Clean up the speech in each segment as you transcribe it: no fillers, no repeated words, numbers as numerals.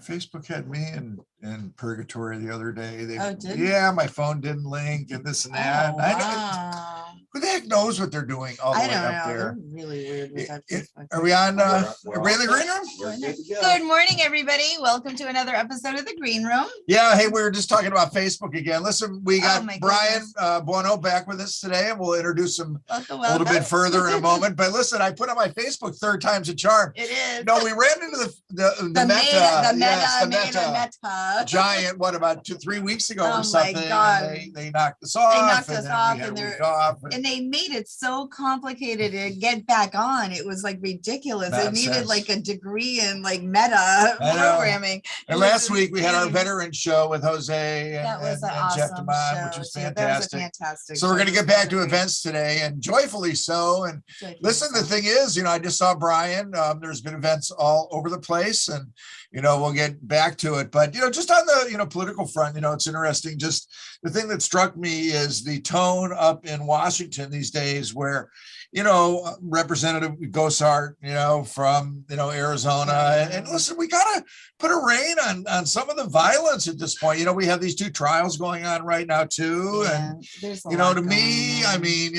Facebook had me in purgatory the other day. Did yeah, my phone didn't link and this and that. Oh, wow. Who the heck knows what they're doing all the way up there? They're really weird with that Facebook. Are we on we're in the green room? Good morning, everybody. Welcome to another episode of the Green Room. Yeah, hey, we were just talking about Facebook again. Listen, we got Brian goodness. Bueno back with us today, and we'll introduce him Welcome. a little bit further in a moment. But listen, I put on my Facebook third time's a charm. It is. No, we ran into the Meta giant, what, about 2-3 weeks ago or something? My God. They knocked us off. They knocked us off, and they made it so complicated to get back on. It was like ridiculous. Nonsense. It needed like a degree in like meta programming. And last week we had our veteran show with Jose and Jeff awesome DeMond, which was fantastic. That was a fantastic. So we're going to get back to events today, and joyfully so. And listen, the thing is, I just saw Brian. There's been events all over the place, and we'll get back to it. But just on the political front, it's interesting. Just the thing that struck me is the tone up in Washington these days, where Representative Gosart, from Arizona, and listen, we gotta put a rein on some of the violence at this point. We have these 2 trials going on right now too, and to me, I mean,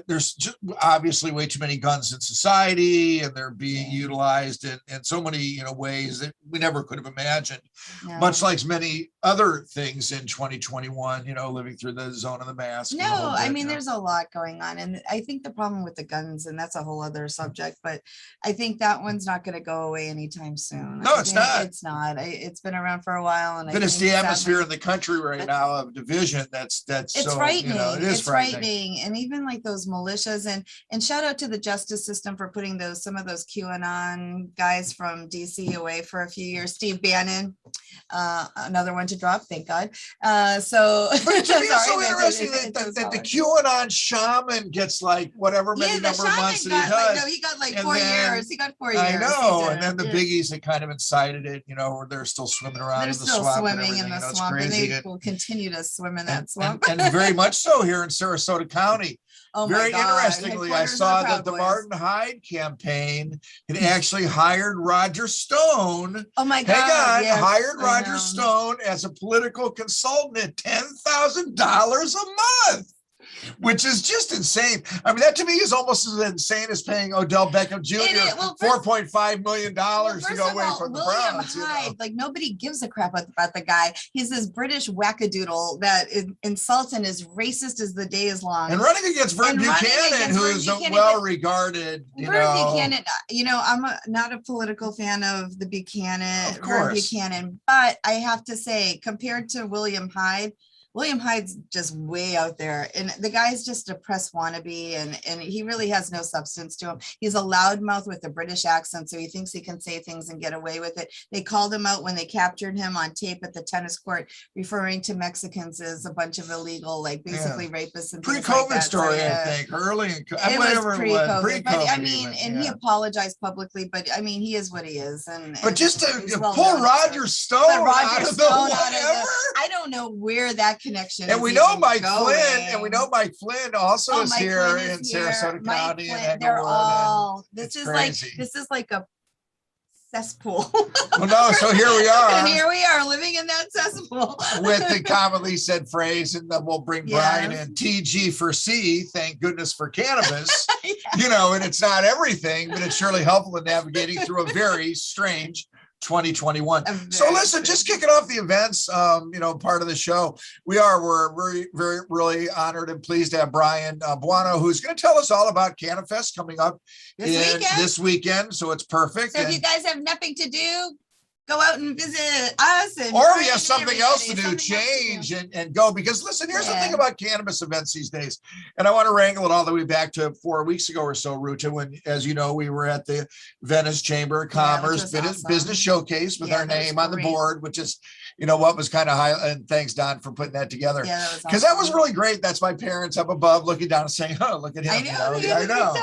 there's just obviously way too many guns in society, and they're being utilized in so many ways that we never could have imagined. Much like many other things in 2021, living through the zone of the mask. I mean, there's a lot going on, and I think the problem with the guns, and that's a whole other subject, but I think that one's not going to go away anytime soon. No, it's not. It's not. It's been around for a while, and it's the atmosphere in the country right now of division. It's so frightening. It is frightening, and even like those militias, and shout out to the justice system for putting some of those QAnon guys from DC away for a few years. Steve Bannon, another one to drop, thank God. But it's so interesting that the QAnon shaman gets like whatever many number of months that he does. He got like 4 years. He got 4 years. I know. And then the biggies that kind of incited it, where they're still swimming around in the swamp. They're still swimming in the swamp, and they will continue to swim in that swamp. And very much so here in Sarasota County. Oh, very interestingly, I saw that the Martin Hyde campaign had actually hired Roger Stone. Oh my God! Hired Roger Stone as a political consultant at $10,000 a month, which is just insane. I mean, that to me is almost as insane as paying Odell Beckham Jr. $4.5 million to go away from the Browns. Hyde, like nobody gives a crap about the guy. He's this British wackadoodle that insults and is racist as the day is long. And running against Vern Buchanan, who is well regarded. Buchanan, I'm not a political fan of the Buchanan, Vern Buchanan, but I have to say, compared to William Hyde's just way out there, and the guy's just a press wannabe, and he really has no substance to him. He's a loudmouth with a British accent, so he thinks he can say things and get away with it. They called him out when they captured him on tape at the tennis court, referring to Mexicans as a bunch of illegal, like basically rapists and things pre-COVID like that. story, I think, early in it was pre-COVID. But I mean, he apologized publicly, but I mean, he is what he is. But just to pull Roger Stone out of the whatever, I don't know where that connection. And we know Mike Flynn also is here in Sarasota County. They're all. This is like a cesspool. Well, no, so here we are. And here we are living in that cesspool. With the commonly said phrase, and then we'll bring Brian in, TG for C, thank goodness for cannabis. And it's not everything, but it's surely helpful in navigating through a very strange 2021. So listen, just kicking off the events, part of the show. We're very, very, really honored and pleased to have Brian Bueno, who's going to tell us all about CannaFest coming up this weekend. So it's perfect. So if you guys have nothing to do, go out and visit us. Or we have something else to do, change and go. Because listen, here's the thing about cannabis events these days. And I want to wrangle it all the way back to 4 weeks ago or so, Ruta, when, as you know, we were at the Venice Chamber of Commerce business showcase with our name on the board, which is, what was kind of high. And thanks, Don, for putting that together. Because that was really great. That's my parents up above looking down and saying, oh, look at him. I know.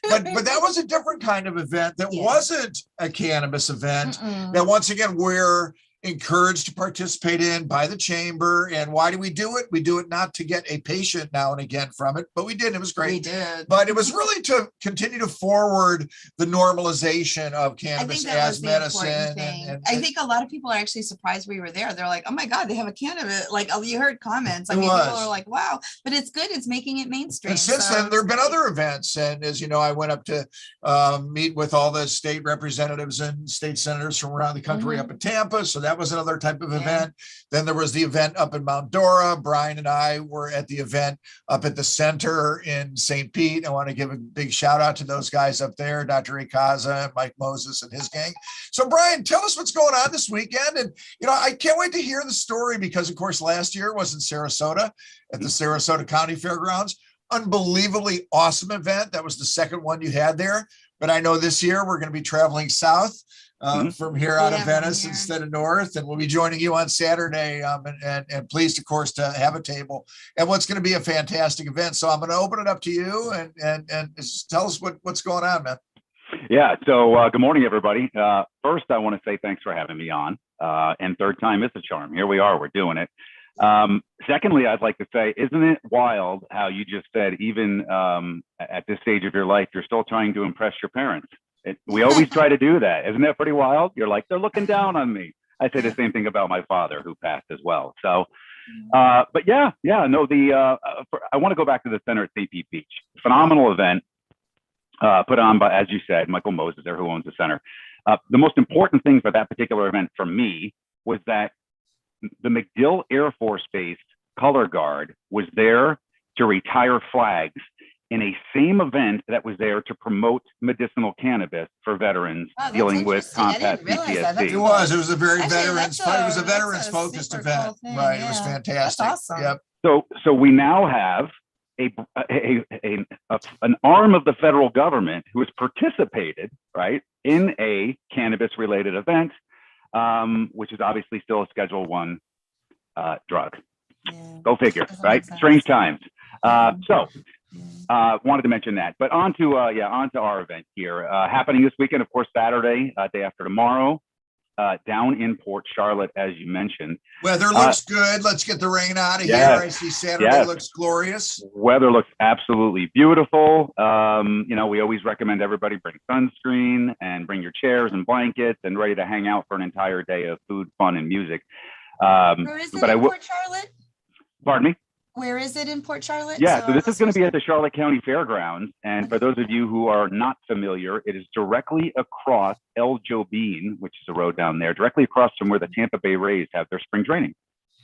But that was a different kind of event that wasn't a cannabis event. That once again, where encouraged to participate in by the chamber. And why do we do it? We do it not to get a patient now and again from it, but we did. It was great. We did. But it was really to continue to forward the normalization of cannabis as medicine. And I think a lot of people are actually surprised we were there. They're like, oh my God, they have a cannabis. Like, oh, you heard comments. I mean, people are like, wow, but it's good. It's making it mainstream. And since then, there have been other events. And as you know, I went up to meet with all the state representatives and state senators from around the country up in Tampa. So that was another type of event. Then there was the event up in Mount Dora. Brian and I were at the event up at the center in St. Pete. I want to give a big shout out to those guys up there, Dr. Ikaza and Mike Moses and his gang. So Brian, tell us what's going on this weekend. And, you know, I can't wait to hear the story because, of course, last year was in Sarasota at the Sarasota County Fairgrounds. Unbelievably awesome event. That was the second one you had there. But I know this year we're going to be traveling south from here out of Venice instead of north. And we'll be joining you on Saturday and pleased, of course, to have a table and what's going to be a fantastic event. So I'm going to open it up to you and just tell us what's going on, man. Yeah. So good morning, everybody. First, I want to say thanks for having me on. And third time is a charm. Here we are. We're doing it. Secondly, I'd like to say, isn't it wild how you just said, even at this stage of your life, you're still trying to impress your parents? We always try to do that. Isn't that pretty wild? You're like, they're looking down on me. I say the same thing about my father, who passed as well. So, but no, I want to go back to the center at St. Pete Beach. Phenomenal event put on by, as you said, Michael Moses there, who owns the center. The most important thing for that particular event for me was that the MacDill Air Force Base color guard was there to retire flags in a same event that was there to promote medicinal cannabis for veterans dealing with combat PTSD. It was a very veterans focused event. Cool right. Yeah. It was fantastic. That's awesome. Yep. So we now have an arm of the federal government who has participated, right, in a cannabis related event, which is obviously still a Schedule I drug. Yeah. Go figure, right? Strange times. Wanted to mention that, but on to our event here, happening this weekend, of course, Saturday, day after tomorrow, down in Port Charlotte, as you mentioned. Weather looks good. Let's get the rain out of here. I see Saturday looks glorious. Weather looks absolutely beautiful. You know, we always recommend everybody bring sunscreen and bring your chairs and blankets and ready to hang out for an entire day of food, fun, and music. Where is it in Port Charlotte? Pardon me? Where is it in Port Charlotte? Yeah, so this is going to be at the Charlotte County Fairgrounds. And for those of you who are not familiar, it is directly across El Jobin, which is a road down there, directly across from where the Tampa Bay Rays have their spring training.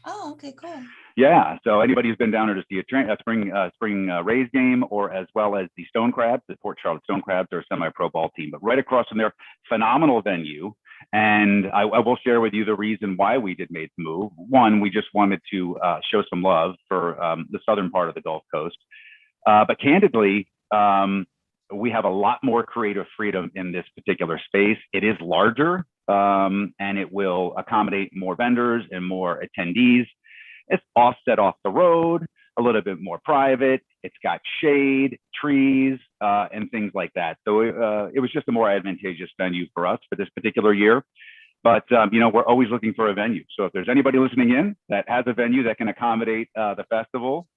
Oh, okay, cool. Yeah, so anybody who's been down there to see a spring Rays game, or as well as the Stone Crabs, the Port Charlotte Stone Crabs, are a semi-pro ball team, but right across from there, phenomenal venue. And I will share with you the reason why we made the move. One, we just wanted to show some love for the southern part of the Gulf Coast. But candidly, we have a lot more creative freedom in this particular space. It is larger, and it will accommodate more vendors and more attendees. It's offset off the road, a little bit more private. It's got shade, trees, and things like that. So it was just a more advantageous venue for us for this particular year. But, you know, we're always looking for a venue. So if there's anybody listening in that has a venue that can accommodate the festival,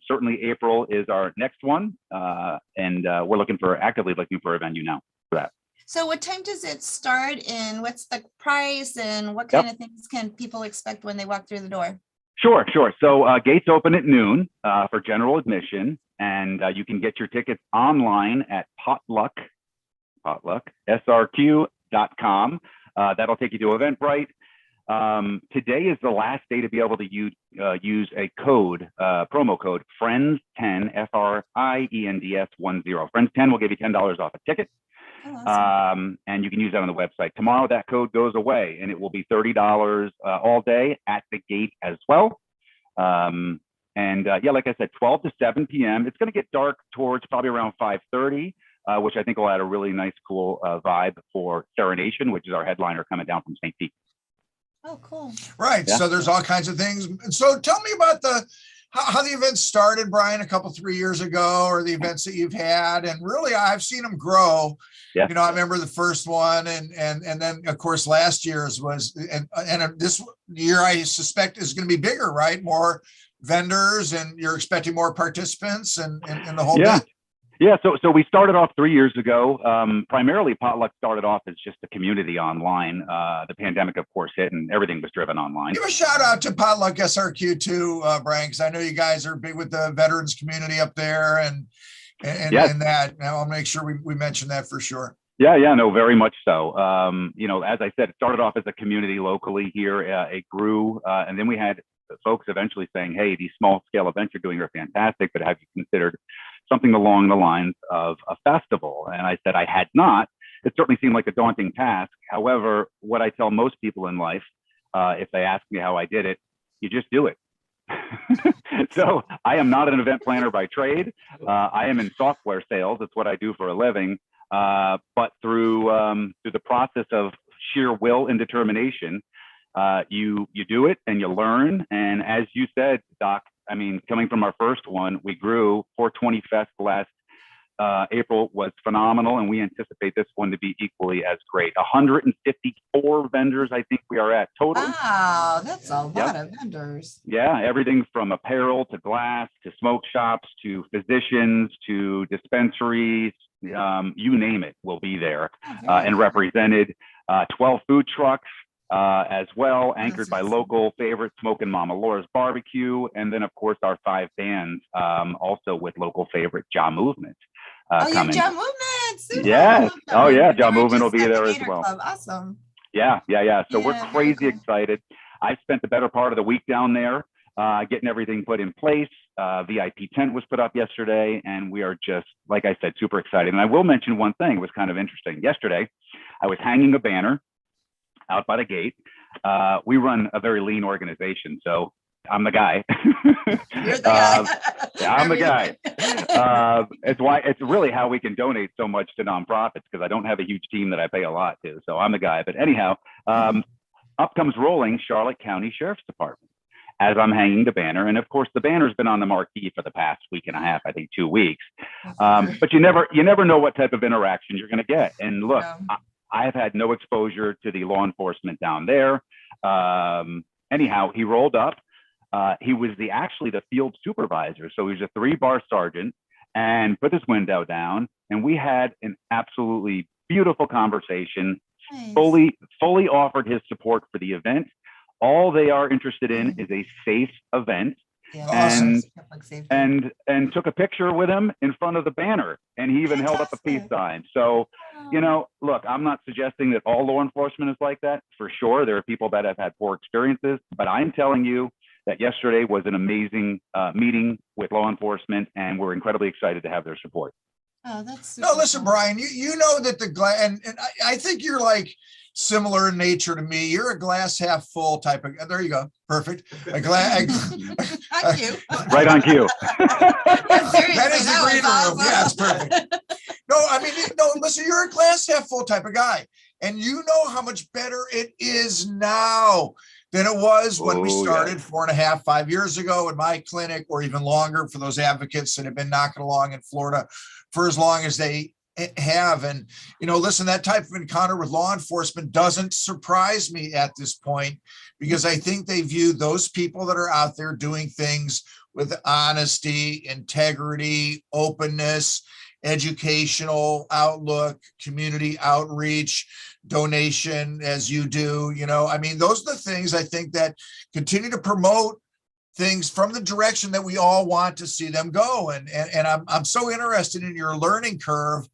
certainly April is our next one. And we're actively looking for a venue now for that. So what time does it start, and what's the price, and what kind of things can people expect when they walk through the door? Sure. So gates open at noon for general admission, and you can get your tickets online at srq.com. That'll take you to Eventbrite. Today is the last day to be able to use a code, promo code FRIENDS10, FRIENDS 10. Friends10 will give you $10 off a ticket. Oh, awesome. And you can use that on the website. Tomorrow that code goes away, and it will be $30 all day at the gate as well. Like I said, 12 to 7 p.m. It's going to get dark towards probably around 5:30, which I think will add a really nice, cool vibe for Serenation, which is our headliner coming down from St. Pete. Oh, cool. Right. Yeah. So there's all kinds of things. So tell me about how the events started, Brian, a couple, 3 years ago, or the events that you've had. And really, I've seen them grow. Yeah. I remember the first one, and then of course last year's was, and this year I suspect is going to be bigger, right? More vendors, and you're expecting more participants and the whole bit. Yeah, so we started off 3 years ago. Primarily, Potluck started off as just a community online. The pandemic, of course, hit, and everything was driven online. Give a shout out to Potluck SRQ too, Brian, because I know you guys are big with the veterans community up there, and that. Now I'll make sure we mention that for sure. Yeah, no, very much so. As I said, it started off as a community locally here. It grew, and then we had folks eventually saying, "Hey, these small scale events you're doing are fantastic, but have you considered something along the lines of a festival?" And I said I had not. It certainly seemed like a daunting task. However, what I tell most people in life, if they ask me how I did it, you just do it. So I am not an event planner by trade. I am in software sales. It's what I do for a living. But through the process of sheer will and determination, you do it and you learn. And as you said, Doc, I mean, coming from our first one, we grew. 420 Fest last April was phenomenal, and we anticipate this one to be equally as great. 154 vendors, I think we are at total. Wow, that's a lot of vendors. Yeah, everything from apparel to glass to smoke shops to physicians to dispensaries, you name it, will be there and represented. 12 food trucks. As well, anchored by local favorite Smokin' Mama Laura's Barbecue, and then of course our 5 bands, also with local favorite Ja Movement coming. Ja Movement. Super. Yeah. Oh yeah, Ja Movement will be there as well. Club. Awesome. Yeah. So we're crazy excited. I spent the better part of the week down there, getting everything put in place. VIP tent was put up yesterday, and we are just, like I said, super excited. And I will mention one thing. It was kind of interesting. Yesterday, I was hanging a banner out by the gate. We run a very lean organization, so I'm the guy. You're the guy. Yeah, I'm the guy. It's really how we can donate so much to nonprofits, because I don't have a huge team that I pay a lot to. So I'm the guy. But anyhow, up comes rolling Charlotte County Sheriff's Department as I'm hanging the banner. And of course, the banner's been on the marquee for the past week and a half, I think 2 weeks. But you never know what type of interaction you're going to get. And look, I have had no exposure to the law enforcement down there. Anyhow, he rolled up. He was actually the field supervisor. So he was a 3-bar sergeant, and put his window down. And we had an absolutely beautiful conversation. Nice. Fully offered his support for the event. All they are interested in is a safe event. Yeah. And took a picture with him in front of the banner, and he even held up a peace sign. So, look, I'm not suggesting that all law enforcement is like that. For sure, there are people that have had poor experiences, but I'm telling you that yesterday was an amazing meeting with law enforcement, and we're incredibly excited to have their support. Oh, that's no. Listen, Brian, you know that the glass, and I think you're like similar in nature to me. You're a glass half full type of. There you go, perfect. A glass. Thank you. Right on cue. That is the green room. Yeah, it's perfect. No, I mean, no. Listen, you're a glass half full type of guy, and you know how much better it is now than it was when we started 4.5, 5 years ago in my clinic, or even longer for those advocates that have been knocking along in Florida for as long as they have. And, listen, that type of encounter with law enforcement doesn't surprise me at this point, because I think they view those people that are out there doing things with honesty, integrity, openness, educational outlook, community outreach, donation, as you do. I mean, those are the things I think that continue to promote things from the direction that we all want to see them go. And I'm so interested in your learning curve,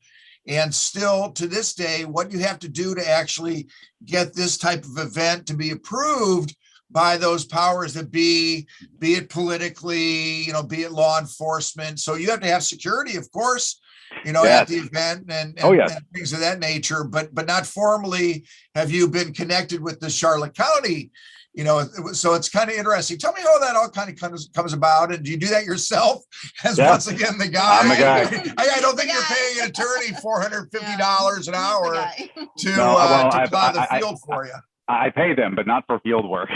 and still to this day, what you have to do to actually get this type of event to be approved by those powers that be it politically, be it law enforcement. So you have to have security, of course, at the event and things of that nature, but not formally have you been connected with the Charlotte County, so it's kind of interesting. Tell me how that all kind of comes about. And do you do that yourself as once again, the guy? I'm the guy. I don't think you're paying an attorney $450 an hour to plow the field for you. I pay them, but not for field work.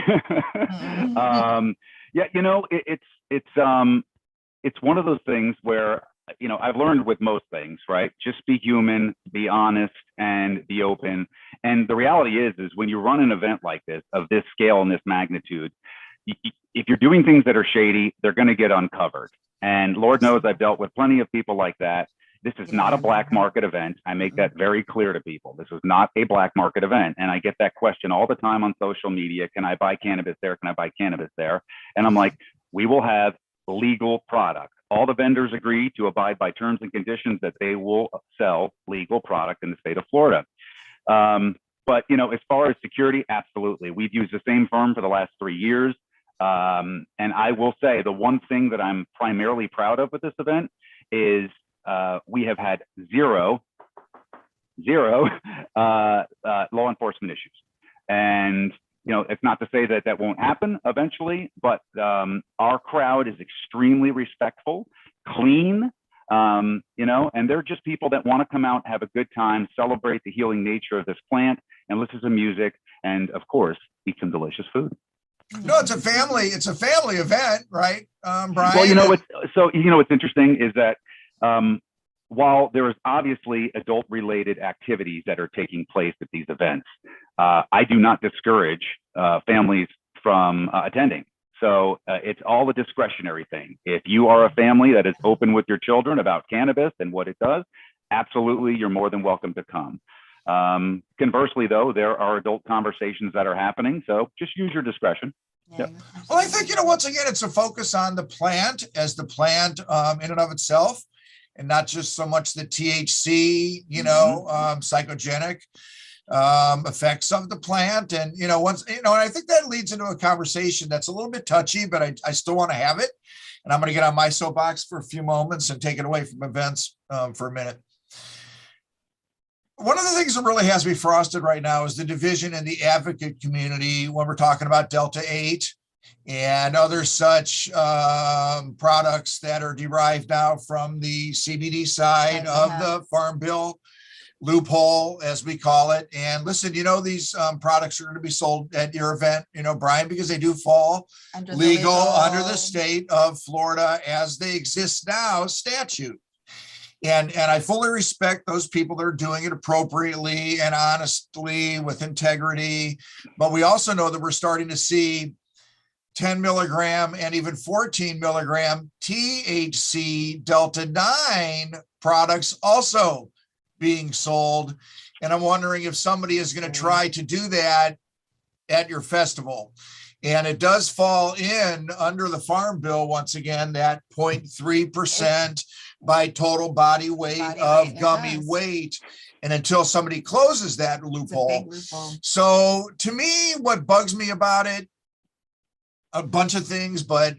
it's one of those things where, you know, I've learned with most things, right? Just be human, be honest, and be open. And the reality is when you run an event like this, of this scale and this magnitude, if you're doing things that are shady, they're going to get uncovered. And Lord knows I've dealt with plenty of people like that. This is not a black market event. I make that very clear to people. This is not a black market event. And I get that question all the time on social media. Can I buy cannabis there? Can I buy cannabis there? And I'm like, we will have legal product. All the vendors agree to abide by terms and conditions that they will sell legal product in the state of Florida. But, you know, as far as security, absolutely. We've used the same firm for the last 3 years. And I will say the one thing that I'm primarily proud of with this event is we have had zero law enforcement issues. And, you know, it's not to say that that won't happen eventually, but our crowd is extremely respectful, clean, you know, and they're just people that want to come out, have a good time, celebrate the healing nature of this plant, and listen to music, and of course, eat some delicious food. No, it's a family event, right, Brian? Well, you know, what's interesting is that while there is obviously adult-related activities that are taking place at these events, I do not discourage families from attending. So it's all a discretionary thing. If you are a family that is open with your children about cannabis and what it does, absolutely, you're more than welcome to come. Conversely, though, there are adult conversations that are happening. So just use your discretion. Yeah. Well, I think, you know, once again, it's a focus on the plant as the plant in and of itself, and not just so much the THC, you know, psychogenic effects of the plant. And, you know, once, you know, and I think that leads into a conversation that's a little bit touchy, but I still want to have it. And I'm going to get on my soapbox for a few moments and take it away from events for a minute. One of the things that really has me frosted right now is the division in the advocate community when we're talking about Delta 8 and other such products that are derived now from the CBD side of the Farm Bill loophole, as we call it. And listen, you know, these products are going to be sold at your event, you know, Brian, because they do fall legal under the state of Florida as they exist now, statute. And I fully respect those people that are doing it appropriately and honestly with integrity. But we also know that we're starting to see 10 milligram and even 14 milligram THC Delta 9 products also being sold. And I'm wondering if somebody is going to try to do that at your festival. And it does fall in under the Farm Bill, once again, that 0.3% by total body weight of gummy weight. And until somebody closes that loophole. So to me, what bugs me about it, a bunch of things, but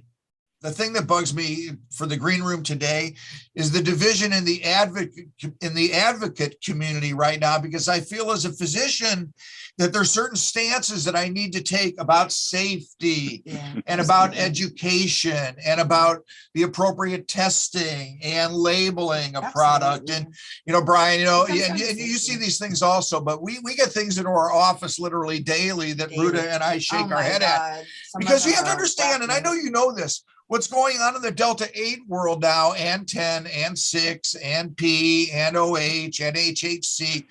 the thing that bugs me for the green room today is the division in the advocate community right now, because I feel as a physician that there's certain stances that I need to take about safety and about education and about the appropriate testing and labeling of product. And, you know, Brian, you know, and you see these things also, but we get things into our office literally daily that Ruta and I shake our head at, because you have to understand, and I know you know this, what's going on in the Delta 8 world now, and 10 and 6 and P and OH and HHC,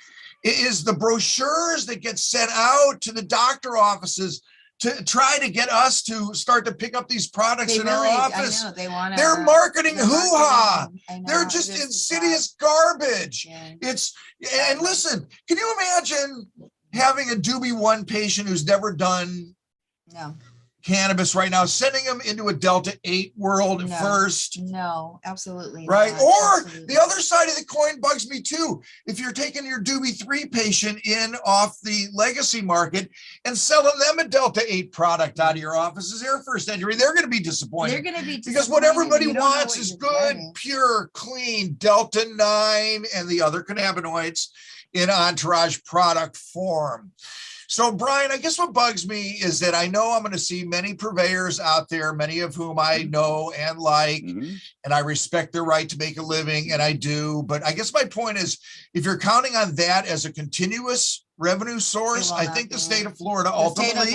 is the brochures that get sent out to the doctor offices to try to get us to start to pick up these products in our office. They're marketing hoo-ha. They're just insidious garbage. And listen, can you imagine having a Doobie 1 patient who's never done cannabis right now, sending them into a Delta 8 world first? No, absolutely right. Not. Or absolutely. The other side of the coin bugs me too. If you're taking your Doobie 3 patient in off the legacy market and selling them a Delta 8 product out of your office as their first entry, they're going to be disappointed. They're going to be because what everybody wants is good, pure, clean Delta 9 and the other cannabinoids in entourage product form. So, Brian, I guess what bugs me is that I know I'm going to see many purveyors out there, many of whom I know and like, and I respect their right to make a living, and I do. But I guess my point is, if you're counting on that as a continuous revenue source, I think the state of Florida ultimately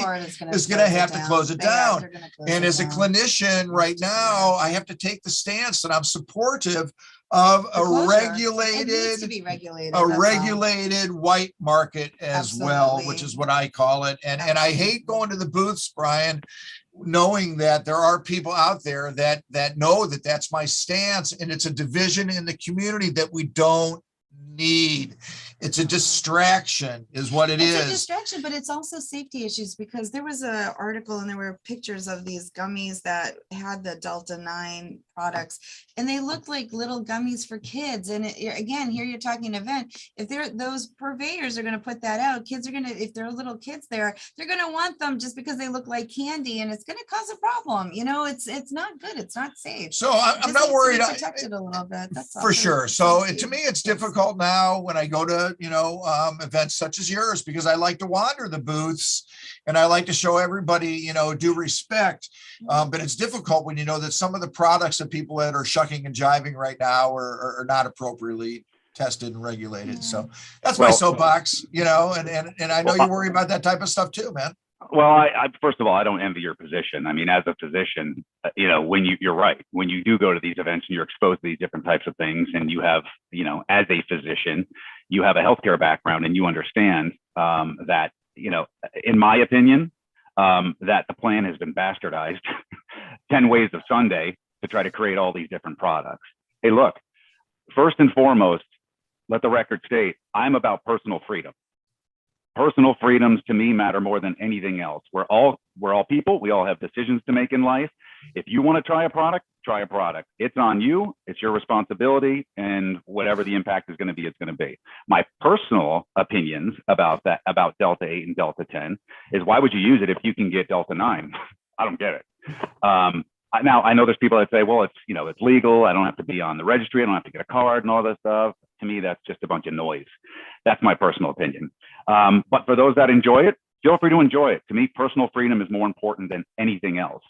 is going to have to close it down. And as a clinician right now, I have to take the stance that I'm supportive of a regulated white market as well, which is what I call it. And I hate going to the booths, Brian, knowing that there are people out there that know that that's my stance, and it's a division in the community that we don't need. It's a distraction is what it's a distraction, but it's also safety issues, because there was an article and there were pictures of these gummies that had the Delta 9 products, and they looked like little gummies for kids. And again, here you're talking event. If those purveyors are going to put that out, kids are going to, if there are little kids there, they're going to want them just because they look like candy, and it's going to cause a problem. You know, it's not good. It's not safe. So I'm not worried. Protected a little bit. That's for sure. So to me, it's difficult now when I go to, events such as yours, because I like to wander the booths and I like to show everybody, due respect. But it's difficult when you know that some of the products that people that are shucking and jiving right now are not appropriately tested and regulated. So that's my soapbox, and I know you worry about that type of stuff too, man. Well, I first of all, I don't envy your position. I mean, as a physician, when you're right, when you do go to these events and you're exposed to these different types of things, and you have, as a physician, you have a healthcare background, and you understand that, in my opinion, that the plan has been bastardized 10 ways of Sunday to try to create all these different products. Hey, look, first and foremost, let the record state, I'm about personal freedom. Personal freedoms to me matter more than anything else. We're all people. We all have decisions to make in life. If you want to try a product, try a product. It's on you. It's your responsibility, and whatever the impact is going to be, it's going to be. My personal opinions about about Delta 8 and Delta 10 is, why would you use it if you can get Delta 9? I don't get it. Now, I know there's people that say, well, it's legal. I don't have to be on the registry. I don't have to get a card and all this stuff. To me, that's just a bunch of noise. That's my personal opinion. But for those that enjoy it, feel free to enjoy it. To me, personal freedom is more important than anything else.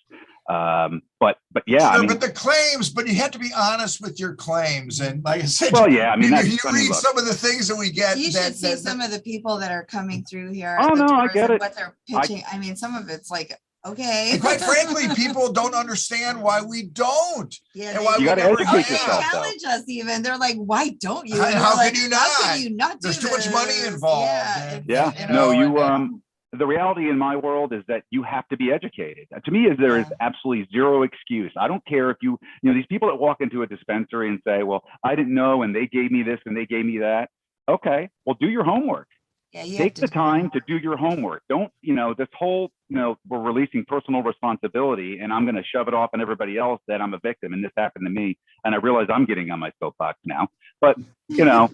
But yeah, sure, but the claims, but you have to be honest with your claims. And like I said, well, yeah, I mean, you read some of the things that we get. You should see some of the people that are coming through here. Oh no, I get it. What they're pitching. I mean, some of it's like, okay. And quite frankly, people don't understand why we don't. Yeah, and why you got to educate yourself. Challenge us even. They're like, why don't you? How like, can you not? How can you not do There's too much money involved. Yeah. The reality in my world is that you have to be educated. To me, there is absolutely zero excuse. I don't care if these people that walk into a dispensary and say, well, I didn't know, and they gave me this and they gave me that. Okay, well, do your homework. Yeah, take the time to do your homework. Don't, this whole, we're releasing personal responsibility and I'm going to shove it off on everybody else that I'm a victim and this happened to me. And I realize I'm getting on my soapbox now, but I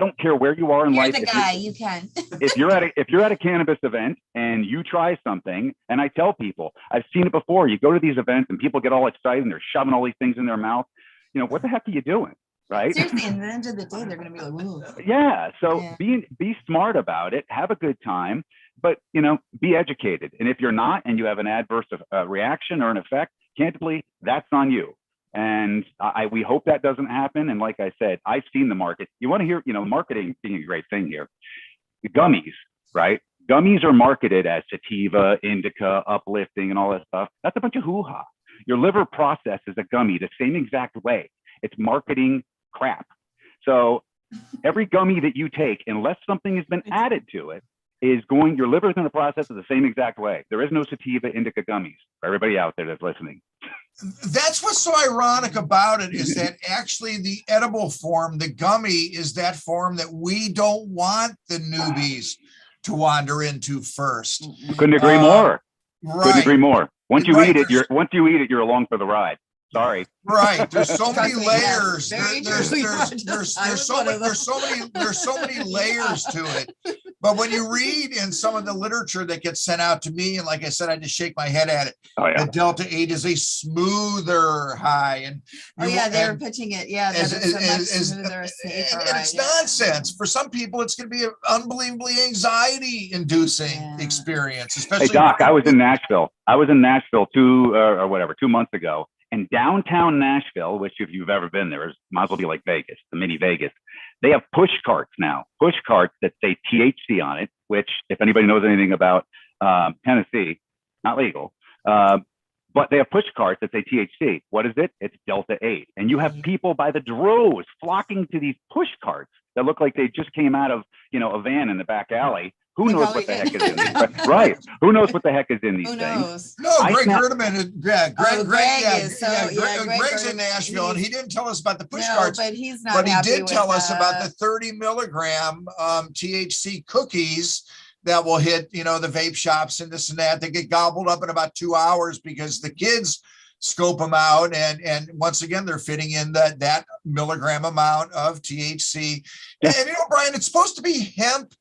don't care where you are in life. You're the guy, you can. if you're at a cannabis event and you try something, and I tell people, I've seen it before, you go to these events and people get all excited and they're shoving all these things in their mouth. What the heck are you doing? Right. Seriously, at the end of the day, they're going to be like, ooh. Yeah. So be smart about it, have a good time, but, be educated. And if you're not, and you have an adverse reaction or an effect, candidly, that's on you. And we hope that doesn't happen. And like I said, I've seen the market. You want to hear, marketing being a great thing here. The gummies, right? Gummies are marketed as sativa, indica, uplifting, and all that stuff. That's a bunch of hoo-ha. Your liver processes a gummy the same exact way. It's marketing crap. So every gummy that you take, unless something has been added to it, your liver is going to process it the same exact way. There is no sativa indica gummies for everybody out there that's listening. That's what's so ironic about it, is that actually the edible form, the gummy, is that form that we don't want the newbies to wander into first. Couldn't agree more. Right. Couldn't agree more. Once you eat it, you're along for the ride. Sorry. Right. There's so many layers. There's so many layers to it. But when you read in some of the literature that gets sent out to me, and like I said, I just shake my head at it. Oh, yeah. The Delta 8 is a smoother high. And they were pitching it. Yeah, it's nonsense. For some people, it's going to be an unbelievably anxiety-inducing experience. Especially. Hey, Doc, I was in Nashville. 2 months ago. in downtown Nashville, which if you've ever been there, might as well be like Vegas, the mini Vegas. They have push carts now, push carts that say THC on it, which if anybody knows anything about Tennessee, not legal, but they have push carts that say THC. What is it? It's Delta 8. And you have people by the droves flocking to these push carts that look like they just came out of, a van in the back alley. Who knows what the heck is in these? Right. Who knows what the heck is in these things? No, Greg Gerdeman. Greg's in Nashville, and he didn't tell us about the push carts, but he's not. But he did tell us about the 30 milligram THC cookies that will hit, the vape shops and this and that. They get gobbled up in about 2 hours because the kids scope them out. And once again, they're fitting in that milligram amount of THC. And, Brian, it's supposed to be hemp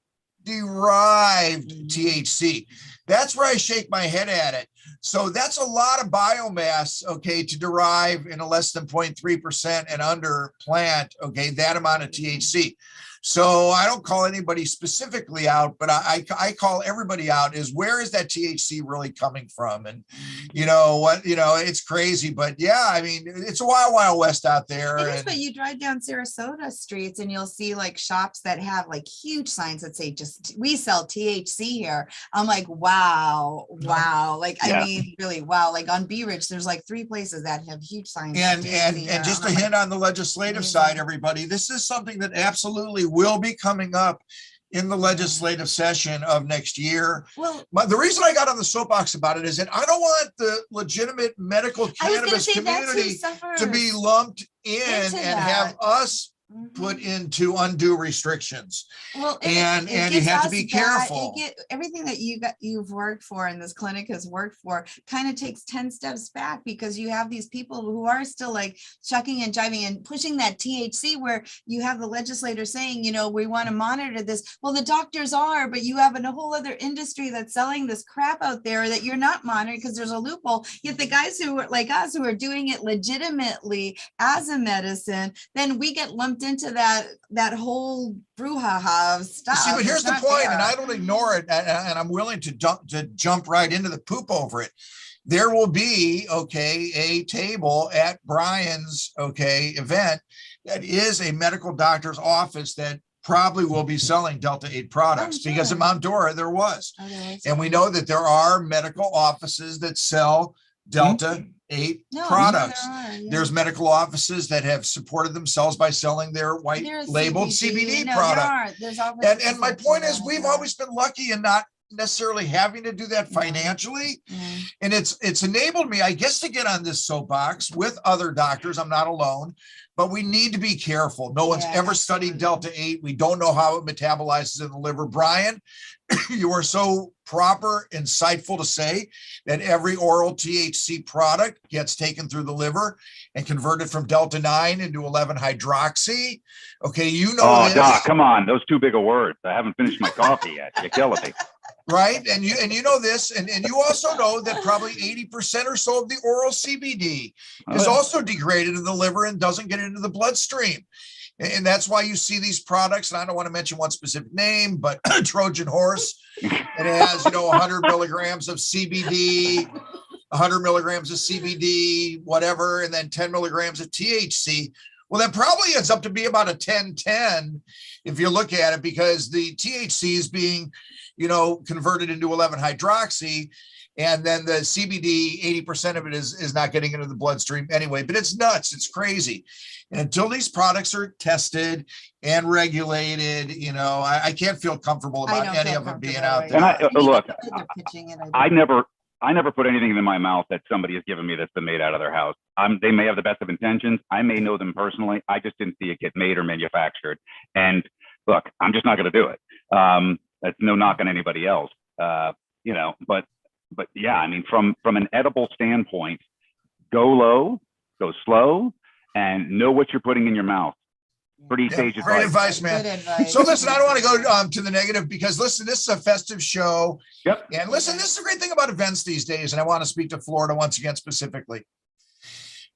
derived THC. That's where I shake my head at it. So that's a lot of biomass, to derive in a less than 0.3% and under plant, that amount of THC. So I don't call anybody specifically out, but I call everybody out is where is that THC really coming from? And it's crazy, but yeah, I mean, it's a wild, wild west out there. It is, but you drive down Sarasota streets and you'll see like shops that have like huge signs that say we sell THC here. I'm like, wow. Like, I mean, really, wow. Like on Bee Ridge, there's like 3 places that have huge signs. And just a hint on the legislative side, everybody, this is something that absolutely will be coming up in the legislative session of next year. Well, the reason I got on the soapbox about it is that I don't want the legitimate medical cannabis community to be lumped in and have us put into undue restrictions. Well, and you have to be careful. Everything that you've worked for and this clinic has worked for kind of takes 10 steps back, because you have these people who are still like chucking and jiving and pushing that THC, where you have the legislator saying, we want to monitor this. Well, the doctors are, but you have a whole other industry that's selling this crap out there that you're not monitoring because there's a loophole. Yet the guys who are like us, who are doing it legitimately as a medicine, then we get lumped into that whole brouhaha stuff. See, but here's the point, and I don't ignore it, and I'm willing to jump right into the poop over it. There will be a table at Brian's event that is a medical doctor's office that probably will be selling Delta 8 products, because at Mount Dora there was. And we know that there are medical offices that sell Delta 8 products. There's medical offices that have supported themselves by selling their white labeled CBD product. And my point is, we've always been lucky in not necessarily having to do that financially. And it's enabled me, I guess, to get on this soapbox with other doctors. I'm not alone, but we need to be careful. No one's ever studied Delta 8. We don't know how it metabolizes in the liver. Brian, you are so proper, insightful to say that every oral THC product gets taken through the liver and converted from Delta 9 into 11 hydroxy. This. Doc, come on. Those too big of words. I haven't finished my coffee yet. You're killing me. Right. And you know this, and you also know that probably 80% or so of the oral CBD is also degraded in the liver and doesn't get into the bloodstream. And that's why you see these products, and I don't want to mention one specific name, but Trojan Horse, it has, 100 milligrams of CBD, 100 milligrams of CBD, whatever, and then 10 milligrams of THC. Well, that probably ends up to be about a 10-10 if you look at it, because the THC is being, converted into 11 hydroxy. And then the CBD, 80% of it is not getting into the bloodstream anyway, but it's nuts. It's crazy. And until these products are tested and regulated, I can't feel comfortable about any of them being out there. And I never put anything in my mouth that somebody has given me that's been made out of their house. They may have the best of intentions. I may know them personally. I just didn't see it get made or manufactured. And look, I'm just not going to do it. That's no knock on anybody else, but yeah, I mean, from an edible standpoint, go low, go slow, and know what you're putting in your mouth. Pretty sage advice. Great advice, man. So listen, I don't want to go to the negative, because listen, this is a festive show. Yep. And listen, this is a great thing about events these days. And I want to speak to Florida once again specifically.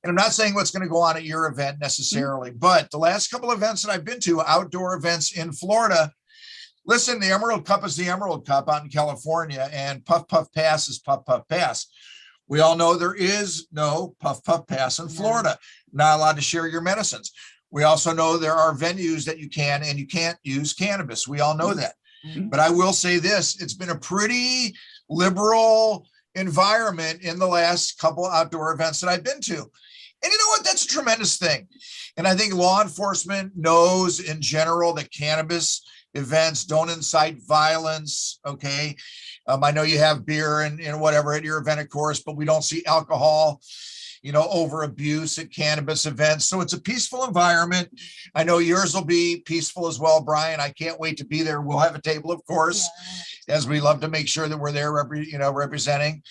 And I'm not saying what's going to go on at your event necessarily, but the last couple of events that I've been to, outdoor events in Florida, listen, the Emerald Cup is the Emerald Cup out in California, and Puff Puff Pass is Puff Puff Pass. We all know there is no puff puff pass in Florida. Not allowed to share your medicines. We also know there are venues that you can and you can't use cannabis. We all know that. But I will say this, it's been a pretty liberal environment in the last couple outdoor events that I've been to. And you know what? That's a tremendous thing. And I think law enforcement knows in general that cannabis events don't incite violence. Okay. I know you have beer and whatever at your event, of course, but we don't see alcohol, over abuse at cannabis events. So it's a peaceful environment. I know yours will be peaceful as well, Brian. I can't wait to be there. We'll have a table, of course, as we love to make sure that we're there, representing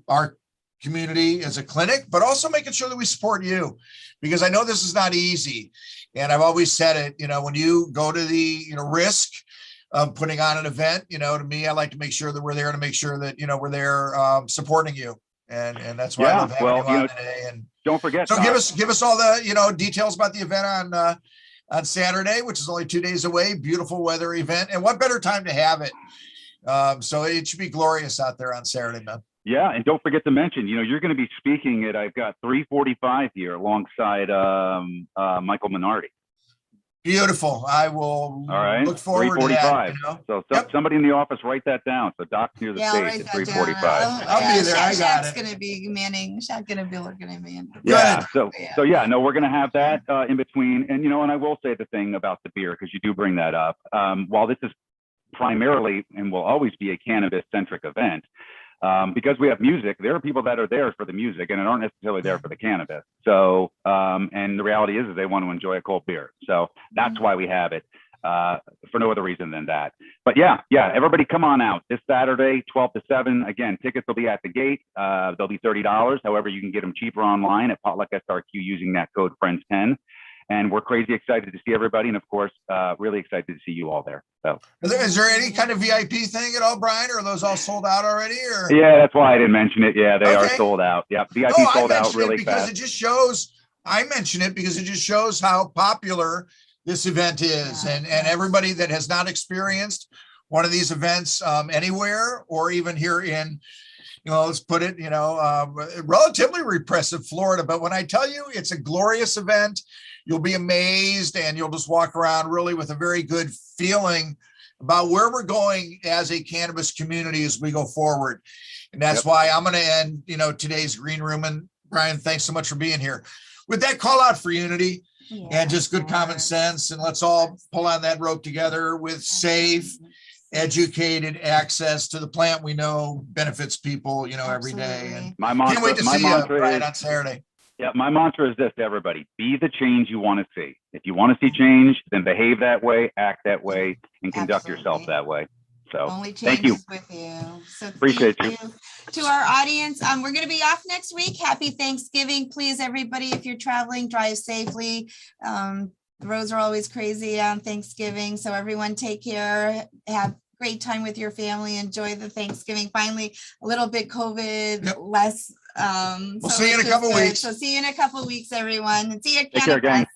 our community as a clinic, but also making sure that we support you, because I know this is not easy. And I've always said it, when you go to the, risk of putting on an event, to me, I like to make sure that we're there to make sure that, we're there supporting you. And that's why I love having you on today. And don't forget. So give us all the, details about the event on Saturday, which is only 2 days away. Beautiful weather event. And what better time to have it? So it should be glorious out there on Saturday, man. Yeah, and don't forget to mention, you're going to be speaking at, I've got 345 here alongside Michael Minardi. Beautiful. I will look forward to that. So somebody in the office, write that down. So Doc's near the stage at 345. I'll be there. I got it. Going to be manning. Shaq's going to be looking at me. Yeah. So we're going to have that in between. And, and I will say the thing about the beer, because you do bring that up. While this is primarily and will always be a cannabis-centric event, because we have music, there are people that are there for the music and aren't necessarily there for the cannabis. So, and the reality is they want to enjoy a cold beer. So that's why we have it, for no other reason than that. But yeah, everybody come on out this Saturday, 12 to 7. Again, tickets will be at the gate. They'll be $30. However, you can get them cheaper online at Potluck SRQ using that code FRIENDS10. And we're crazy excited to see everybody. And of course, really excited to see you all there. So is there any kind of VIP thing at all, Brian, or are those all sold out already? Or yeah, that's why I didn't mention it. Yeah, they are sold out. Yeah, VIP sold out really because fast. It just shows, I mention it because it just shows how popular this event is. And everybody that has not experienced one of these events anywhere, or even here in, let's put it, relatively repressive Florida. But when I tell you it's a glorious event, you'll be amazed, and you'll just walk around really with a very good feeling about where we're going as a cannabis community as we go forward. And that's why I'm going to end, today's green room. And Brian, thanks so much for being here. With that call out for unity and just good common sense. And let's all pull on that rope together with safe, educated access to the plant we know benefits people, every day. And can't wait to see you, Brian, on Saturday. Yeah, my mantra is this to everybody: be the change you want to see. If you want to see change, then behave that way, act that way, and conduct yourself that way. So thank you. With you. So appreciate you. To our audience, we're going to be off next week. Happy Thanksgiving. Please, everybody, if you're traveling, drive safely. The roads are always crazy on Thanksgiving. So everyone take care. Have great time with your family. Enjoy the Thanksgiving. Finally, a little bit COVID less. We'll see you in a couple weeks. So see you in a couple weeks, everyone. And see you. Take care, gang.